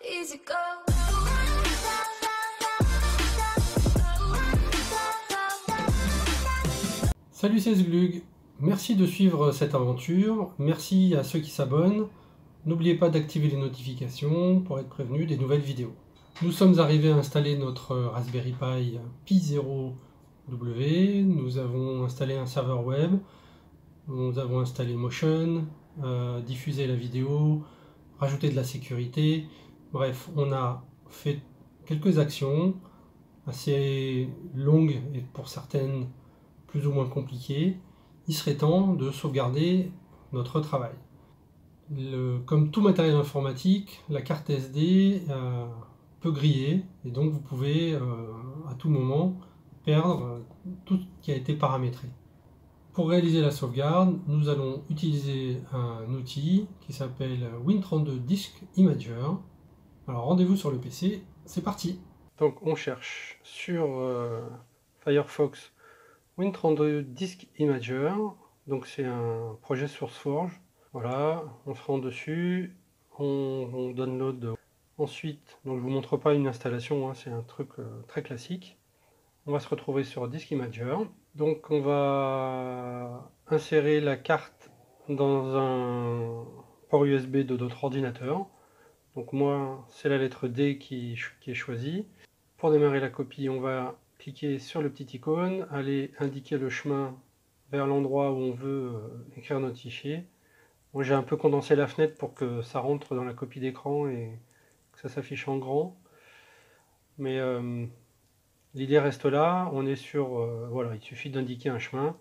Easy go. Salut, c'est Zglug. Merci de suivre cette aventure. Merci à ceux qui s'abonnent. N'oubliez pas d'activer les notifications pour être prévenu des nouvelles vidéos. Nous sommes arrivés à installer notre Raspberry Pi Pi0W. Nous avons installé un serveur web. Nous avons installé Motion, diffusé la vidéo, rajouté de la sécurité. Bref, on a fait quelques actions assez longues et pour certaines plus ou moins compliquées. Il serait temps de sauvegarder notre travail. Comme tout matériel informatique, la carte SD peut griller et donc vous pouvez à tout moment perdre tout ce qui a été paramétré. Pour réaliser la sauvegarde, nous allons utiliser un outil qui s'appelle Win32 Disk Imager. Alors rendez-vous sur le PC, c'est parti. Donc on cherche sur Firefox Win32 Disk Imager. Donc c'est un projet SourceForge. Voilà, on se rend dessus, on download. Ensuite, donc je vous montre pas une installation, hein, c'est un truc très classique. On va se retrouver sur Disk Imager. Donc on va insérer la carte dans un port USB de notre ordinateur. Donc moi, c'est la lettre D qui est choisie. Pour démarrer la copie, on va cliquer sur le petit icône, aller indiquer le chemin vers l'endroit où on veut écrire notre fichier. Moi, j'ai un peu condensé la fenêtre pour que ça rentre dans la copie d'écran et que ça s'affiche en grand. Mais l'idée reste là, on est sur, voilà, il suffit d'indiquer un chemin.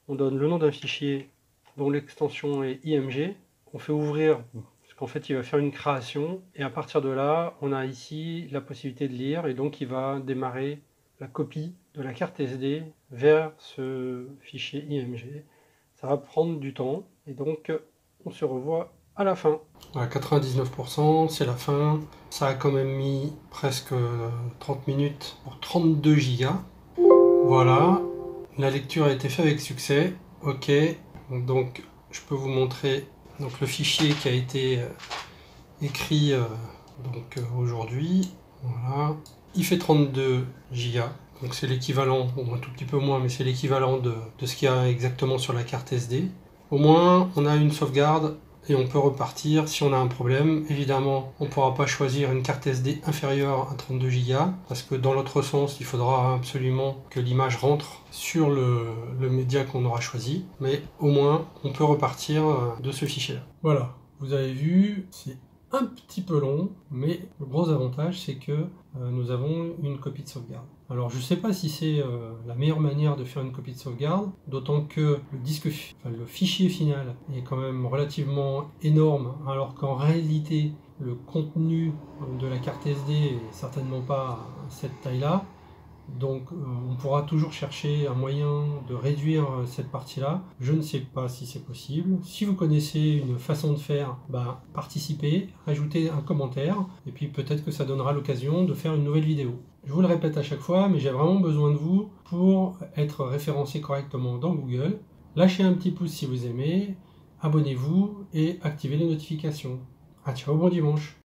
On donne le nom d'un fichier dont l'extension est IMG. On fait ouvrir, parce qu'en fait il va faire une création. Et à partir de là, on a ici la possibilité de lire. Et donc il va démarrer la copie de la carte SD vers ce fichier IMG. Ça va prendre du temps. Et donc on se revoit à la fin. À 99%, c'est la fin. Ça a quand même mis presque 30 minutes pour 32 Go. Voilà, la lecture a été faite avec succès. Ok, donc je peux vous montrer donc, le fichier qui a été écrit aujourd'hui. Voilà, il fait 32 Go. Donc c'est l'équivalent, bon, un tout petit peu moins, mais c'est l'équivalent de ce qu'il y a exactement sur la carte SD. Au moins, on a une sauvegarde et on peut repartir si on a un problème. Évidemment, on ne pourra pas choisir une carte SD inférieure à 32 Go parce que dans l'autre sens, il faudra absolument que l'image rentre sur le média qu'on aura choisi. Mais au moins, on peut repartir de ce fichier-là. Voilà, vous avez vu, c'est un petit peu long, mais le gros avantage, c'est que nous avons une copie de sauvegarde. Alors je ne sais pas si c'est la meilleure manière de faire une copie de sauvegarde, d'autant que le fichier final est quand même relativement énorme, alors qu'en réalité le contenu de la carte SD est certainement pas à cette taille-là. Donc on pourra toujours chercher un moyen de réduire cette partie-là. Je ne sais pas si c'est possible. Si vous connaissez une façon de faire, participez, ajoutez un commentaire, et puis peut-être que ça donnera l'occasion de faire une nouvelle vidéo. Je vous le répète à chaque fois, mais j'ai vraiment besoin de vous pour être référencé correctement dans Google. Lâchez un petit pouce si vous aimez, abonnez-vous et activez les notifications. Ah, ciao, bon dimanche!